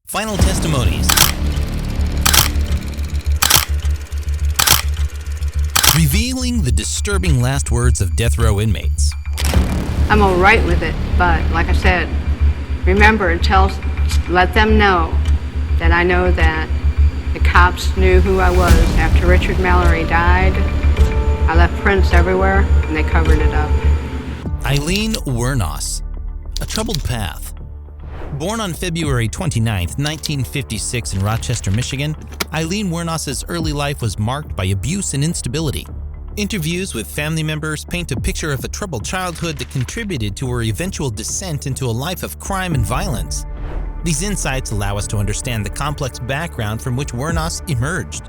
Final Testimonies. Revealing the disturbing last words of death row inmates. I'm all right with it, but like I said, remember, let them know that I know that the cops knew who I was. After Richard Mallory died, I left prints everywhere and they covered it up. Aileen Wuornos, a troubled path. Born on February 29, 1956 in Rochester, Michigan, Aileen Wuornos' early life was marked by abuse and instability. Interviews with family members paint a picture of a troubled childhood that contributed to her eventual descent into a life of crime and violence. These insights allow us to understand the complex background from which Wuornos emerged.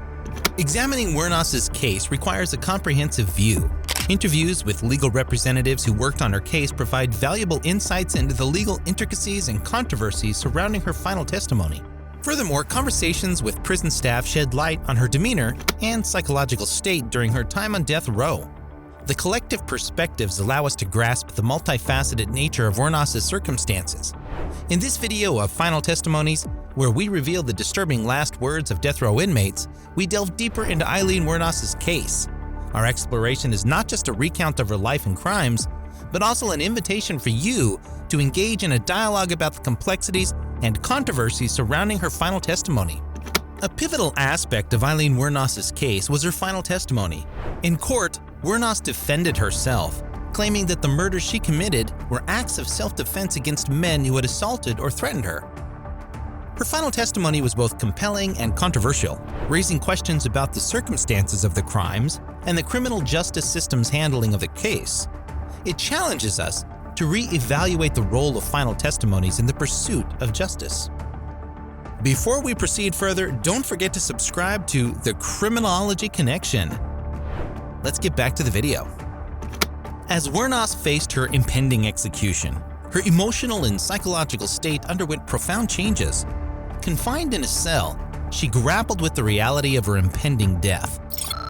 Examining Wuornos' case requires a comprehensive view. Interviews with legal representatives who worked on her case provide valuable insights into the legal intricacies and controversies surrounding her final testimony. Furthermore, conversations with prison staff shed light on her demeanor and psychological state during her time on death row. The collective perspectives allow us to grasp the multifaceted nature of Wuornos' circumstances. In this video of Final Testimonies, where we reveal the disturbing last words of death row inmates, we delve deeper into Aileen Wuornos' case. Our exploration is not just a recount of her life and crimes, but also an invitation for you to engage in a dialogue about the complexities and controversies surrounding her final testimony. A pivotal aspect of Aileen Wuornos' case was her final testimony. In court, Wuornos defended herself, claiming that the murders she committed were acts of self-defense against men who had assaulted or threatened her. Her final testimony was both compelling and controversial, raising questions about the circumstances of the crimes and the criminal justice system's handling of the case. It challenges us to re-evaluate the role of final testimonies in the pursuit of justice. Before we proceed further, don't forget to subscribe to The Criminology Connection. Let's get back to the video. As Wuornos faced her impending execution, her emotional and psychological state underwent profound changes. Confined in a cell, she grappled with the reality of her impending death.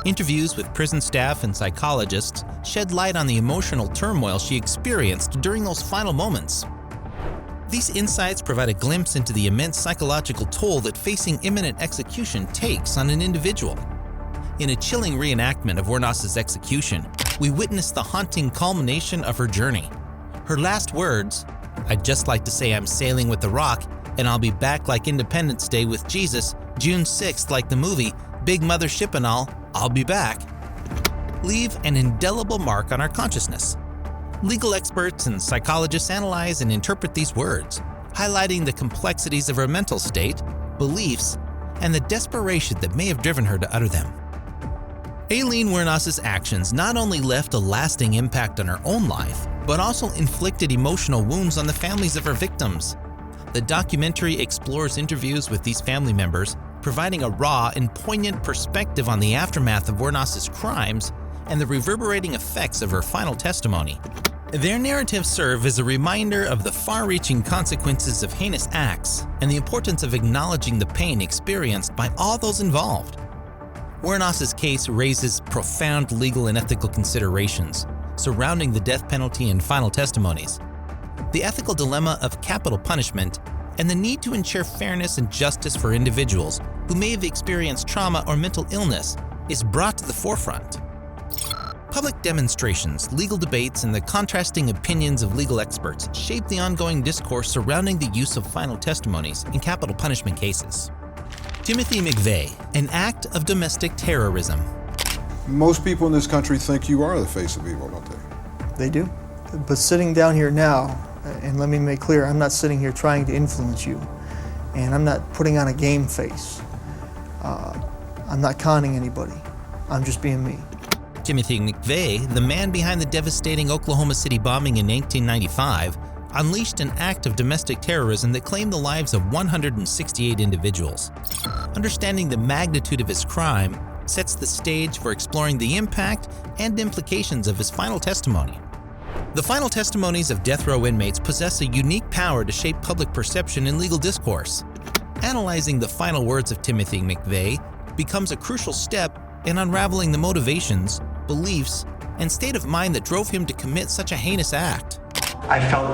Interviews with prison staff and psychologists shed light on the emotional turmoil she experienced during those final moments. These insights provide a glimpse into the immense psychological toll that facing imminent execution takes on an individual. In a chilling reenactment of Wuornos' execution, we witness the haunting culmination of her journey. Her last words, "I'd just like to say I'm sailing with the Rock, and I'll be back like Independence Day with Jesus, June 6th like the movie, Big Mother Ship and all, I'll be back," leave an indelible mark on our consciousness. Legal experts and psychologists analyze and interpret these words, highlighting the complexities of her mental state, beliefs, and the desperation that may have driven her to utter them. Aileen Wuornos' actions not only left a lasting impact on her own life, but also inflicted emotional wounds on the families of her victims. The documentary explores interviews with these family members, providing a raw and poignant perspective on the aftermath of Wuornos' crimes and the reverberating effects of her final testimony. Their narratives serve as a reminder of the far-reaching consequences of heinous acts and the importance of acknowledging the pain experienced by all those involved. Wuornos' case raises profound legal and ethical considerations surrounding the death penalty and final testimonies. The ethical dilemma of capital punishment and the need to ensure fairness and justice for individuals who may have experienced trauma or mental illness is brought to the forefront. Public demonstrations, legal debates, and the contrasting opinions of legal experts shape the ongoing discourse surrounding the use of final testimonies in capital punishment cases. Timothy McVeigh, an act of domestic terrorism. Most people in this country think you are the face of evil, don't they? They do. But sitting down here now, and let me make clear, I'm not sitting here trying to influence you, and I'm not putting on a game face. I'm not conning anybody. I'm just being me. Timothy McVeigh, the man behind the devastating Oklahoma City bombing in 1995, unleashed an act of domestic terrorism that claimed the lives of 168 individuals. Understanding the magnitude of his crime sets the stage for exploring the impact and implications of his final testimony. The final testimonies of death row inmates possess a unique power to shape public perception and legal discourse. Analyzing the final words of Timothy McVeigh becomes a crucial step in unraveling the motivations, beliefs, and state of mind that drove him to commit such a heinous act. I felt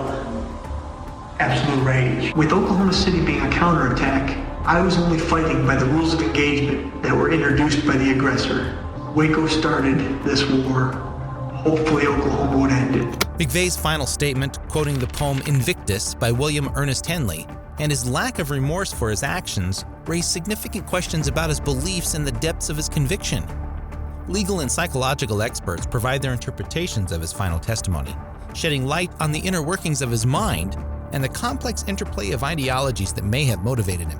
absolute rage. With Oklahoma City being a counterattack, I was only fighting by the rules of engagement that were introduced by the aggressor. Waco started this war. Hopefully Oklahoma would end it. McVeigh's final statement, quoting the poem Invictus by William Ernest Henley, and his lack of remorse for his actions raised significant questions about his beliefs and the depths of his conviction. Legal and psychological experts provide their interpretations of his final testimony, shedding light on the inner workings of his mind and the complex interplay of ideologies that may have motivated him.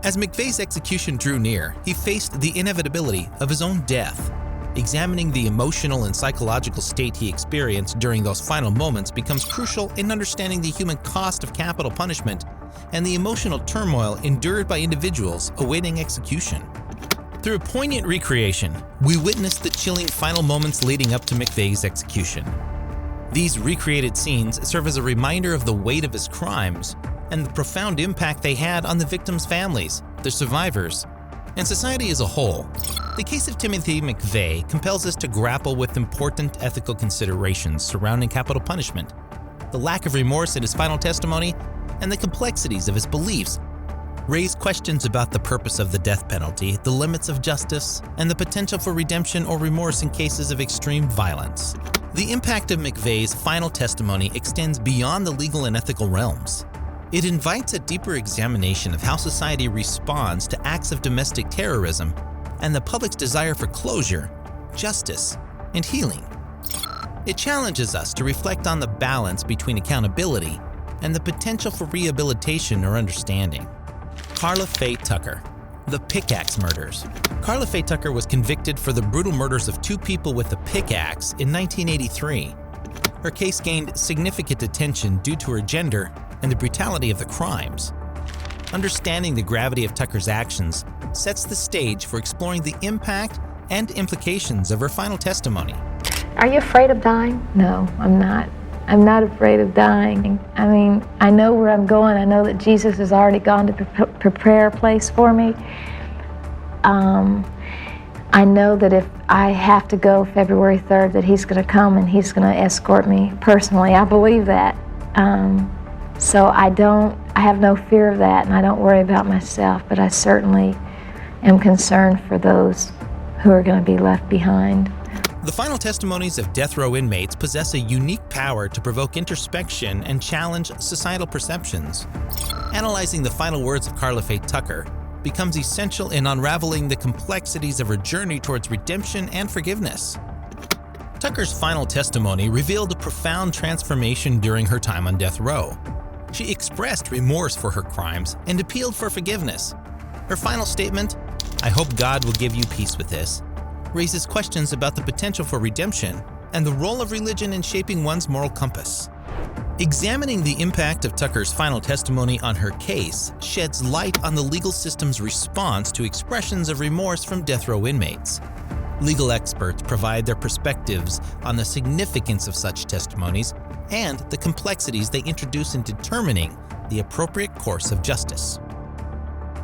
As McVeigh's execution drew near, he faced the inevitability of his own death. Examining the emotional and psychological state he experienced during those final moments becomes crucial in understanding the human cost of capital punishment and the emotional turmoil endured by individuals awaiting execution. Through a poignant recreation, we witness the chilling final moments leading up to McVeigh's execution. These recreated scenes serve as a reminder of the weight of his crimes and the profound impact they had on the victims' families, their survivors, and society as a whole. The case of Timothy McVeigh compels us to grapple with important ethical considerations surrounding capital punishment, the lack of remorse in his final testimony, and the complexities of his beliefs raise questions about the purpose of the death penalty, the limits of justice, and the potential for redemption or remorse in cases of extreme violence. The impact of McVeigh's final testimony extends beyond the legal and ethical realms. It invites a deeper examination of how society responds to acts of domestic terrorism and the public's desire for closure, justice, and healing. It challenges us to reflect on the balance between accountability and the potential for rehabilitation or understanding. Karla Faye Tucker, the Pickaxe murders. Karla Faye Tucker was convicted for the brutal murders of 2 people with a pickaxe in 1983. Her case gained significant attention due to her gender and the brutality of the crimes. Understanding the gravity of Tucker's actions sets the stage for exploring the impact and implications of her final testimony. Are you afraid of dying? No, I'm not. I'm not afraid of dying. I mean, I know where I'm going. I know that Jesus has already gone to prepare a place for me. I know that if I have to go February 3rd, that He's going to come and He's going to escort me personally. I believe that. So I have no fear of that, and I don't worry about myself, but I certainly am concerned for those who are going to be left behind. The final testimonies of death row inmates possess a unique power to provoke introspection and challenge societal perceptions. Analyzing the final words of Karla Faye Tucker becomes essential in unraveling the complexities of her journey towards redemption and forgiveness. Tucker's final testimony revealed a profound transformation during her time on death row. She expressed remorse for her crimes and appealed for forgiveness. Her final statement, "I hope God will give you peace with this," raises questions about the potential for redemption and the role of religion in shaping one's moral compass. Examining the impact of Tucker's final testimony on her case sheds light on the legal system's response to expressions of remorse from death row inmates. Legal experts provide their perspectives on the significance of such testimonies and the complexities they introduce in determining the appropriate course of justice.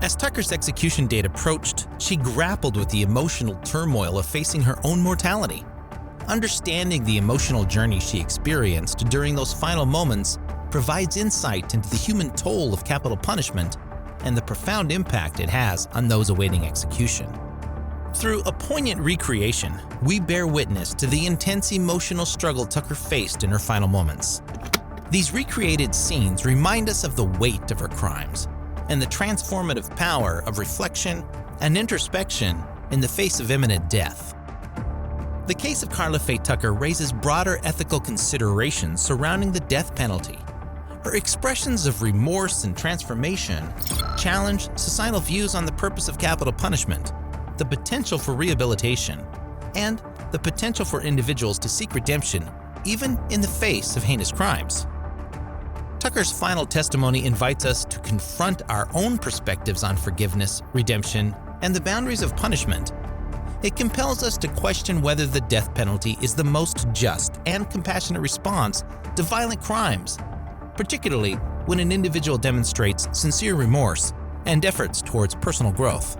As Tucker's execution date approached, she grappled with the emotional turmoil of facing her own mortality. Understanding the emotional journey she experienced during those final moments provides insight into the human toll of capital punishment and the profound impact it has on those awaiting execution. Through a poignant recreation, we bear witness to the intense emotional struggle Tucker faced in her final moments. These recreated scenes remind us of the weight of her crimes and the transformative power of reflection and introspection in the face of imminent death. The case of Karla Faye Tucker raises broader ethical considerations surrounding the death penalty. Her expressions of remorse and transformation challenge societal views on the purpose of capital punishment, the potential for rehabilitation, and the potential for individuals to seek redemption even in the face of heinous crimes. Tucker's final testimony invites us to confront our own perspectives on forgiveness, redemption, and the boundaries of punishment. It compels us to question whether the death penalty is the most just and compassionate response to violent crimes, particularly when an individual demonstrates sincere remorse and efforts towards personal growth.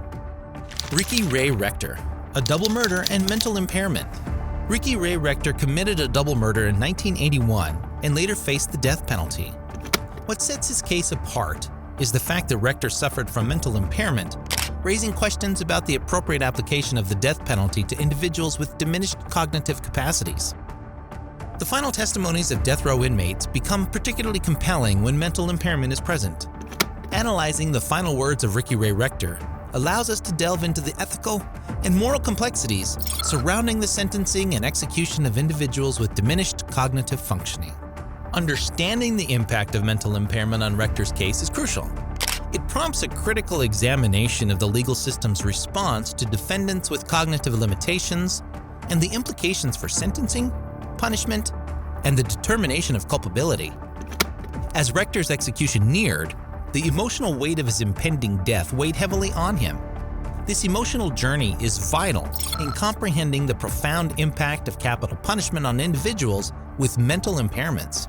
Ricky Ray Rector, a double murder and mental impairment. Ricky Ray Rector committed a double murder in 1981 and later faced the death penalty. What sets his case apart is the fact that Rector suffered from mental impairment, raising questions about the appropriate application of the death penalty to individuals with diminished cognitive capacities. The final testimonies of death row inmates become particularly compelling when mental impairment is present. Analyzing the final words of Ricky Ray Rector allows us to delve into the ethical and moral complexities surrounding the sentencing and execution of individuals with diminished cognitive functioning. Understanding the impact of mental impairment on Rector's case is crucial. It prompts a critical examination of the legal system's response to defendants with cognitive limitations and the implications for sentencing, punishment, and the determination of culpability. As Rector's execution neared, the emotional weight of his impending death weighed heavily on him. This emotional journey is vital in comprehending the profound impact of capital punishment on individuals with mental impairments.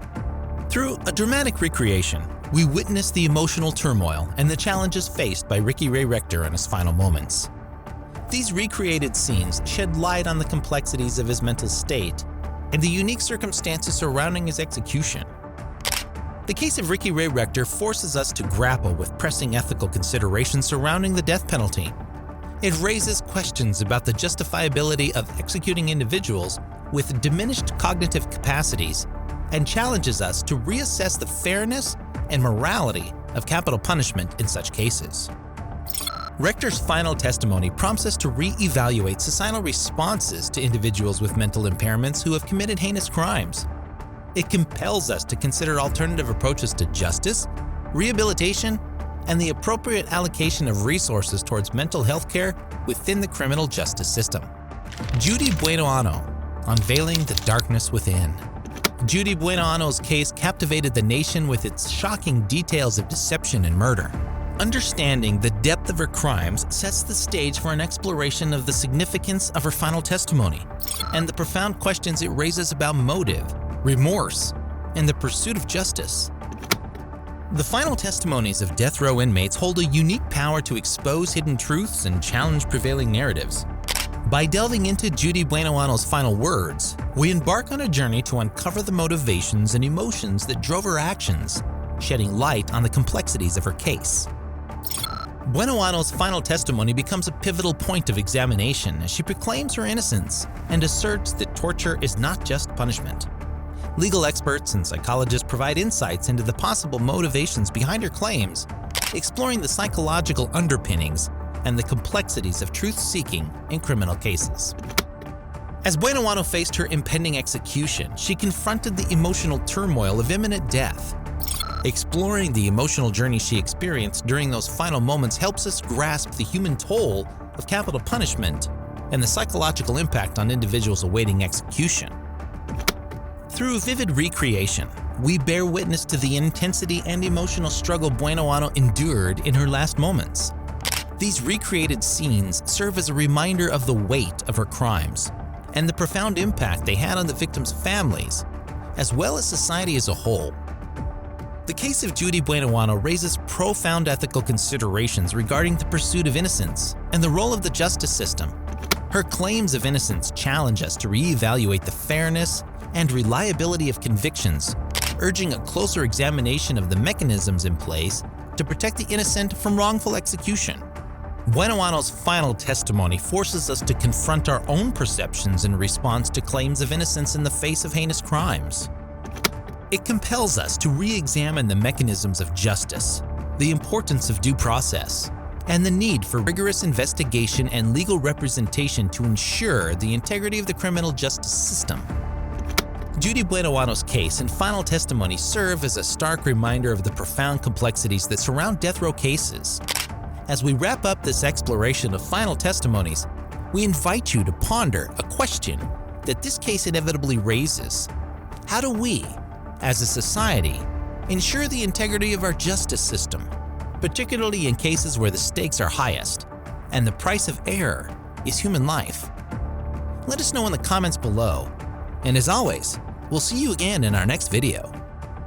Through a dramatic recreation, we witness the emotional turmoil and the challenges faced by Ricky Ray Rector in his final moments. These recreated scenes shed light on the complexities of his mental state and the unique circumstances surrounding his execution. The case of Ricky Ray Rector forces us to grapple with pressing ethical considerations surrounding the death penalty. It raises questions about the justifiability of executing individuals with diminished cognitive capacities and challenges us to reassess the fairness and morality of capital punishment in such cases. Rector's final testimony prompts us to re-evaluate societal responses to individuals with mental impairments who have committed heinous crimes. It compels us to consider alternative approaches to justice, rehabilitation, and the appropriate allocation of resources towards mental health care within the criminal justice system. Judy Buenoano, Unveiling the Darkness Within. Judy Buenoano's case captivated the nation with its shocking details of deception and murder. Understanding the depth of her crimes sets the stage for an exploration of the significance of her final testimony and the profound questions it raises about motive, remorse, and the pursuit of justice. The final testimonies of death row inmates hold a unique power to expose hidden truths and challenge prevailing narratives. By delving into Judy Buenoano's final words, we embark on a journey to uncover the motivations and emotions that drove her actions, shedding light on the complexities of her case. Buenoano's final testimony becomes a pivotal point of examination as she proclaims her innocence and asserts that torture is not just punishment. Legal experts and psychologists provide insights into the possible motivations behind her claims, exploring the psychological underpinnings and the complexities of truth-seeking in criminal cases. As Buenoano faced her impending execution, she confronted the emotional turmoil of imminent death. Exploring the emotional journey she experienced during those final moments helps us grasp the human toll of capital punishment and the psychological impact on individuals awaiting execution. Through vivid recreation, we bear witness to the intensity and emotional struggle Buenoano endured in her last moments. These recreated scenes serve as a reminder of the weight of her crimes and the profound impact they had on the victims' families, as well as society as a whole. The case of Judy Buenoano raises profound ethical considerations regarding the pursuit of innocence and the role of the justice system. Her claims of innocence challenge us to reevaluate the fairness and reliability of convictions, urging a closer examination of the mechanisms in place to protect the innocent from wrongful execution. Buenoano's final testimony forces us to confront our own perceptions in response to claims of innocence in the face of heinous crimes. It compels us to re-examine the mechanisms of justice, the importance of due process, and the need for rigorous investigation and legal representation to ensure the integrity of the criminal justice system. Judy Buenoano's case and final testimony serve as a stark reminder of the profound complexities that surround death row cases. As we wrap up this exploration of final testimonies, we invite you to ponder a question that this case inevitably raises. How do we, as a society, ensure the integrity of our justice system, particularly in cases where the stakes are highest and the price of error is human life? Let us know in the comments below. And as always, we'll see you again in our next video.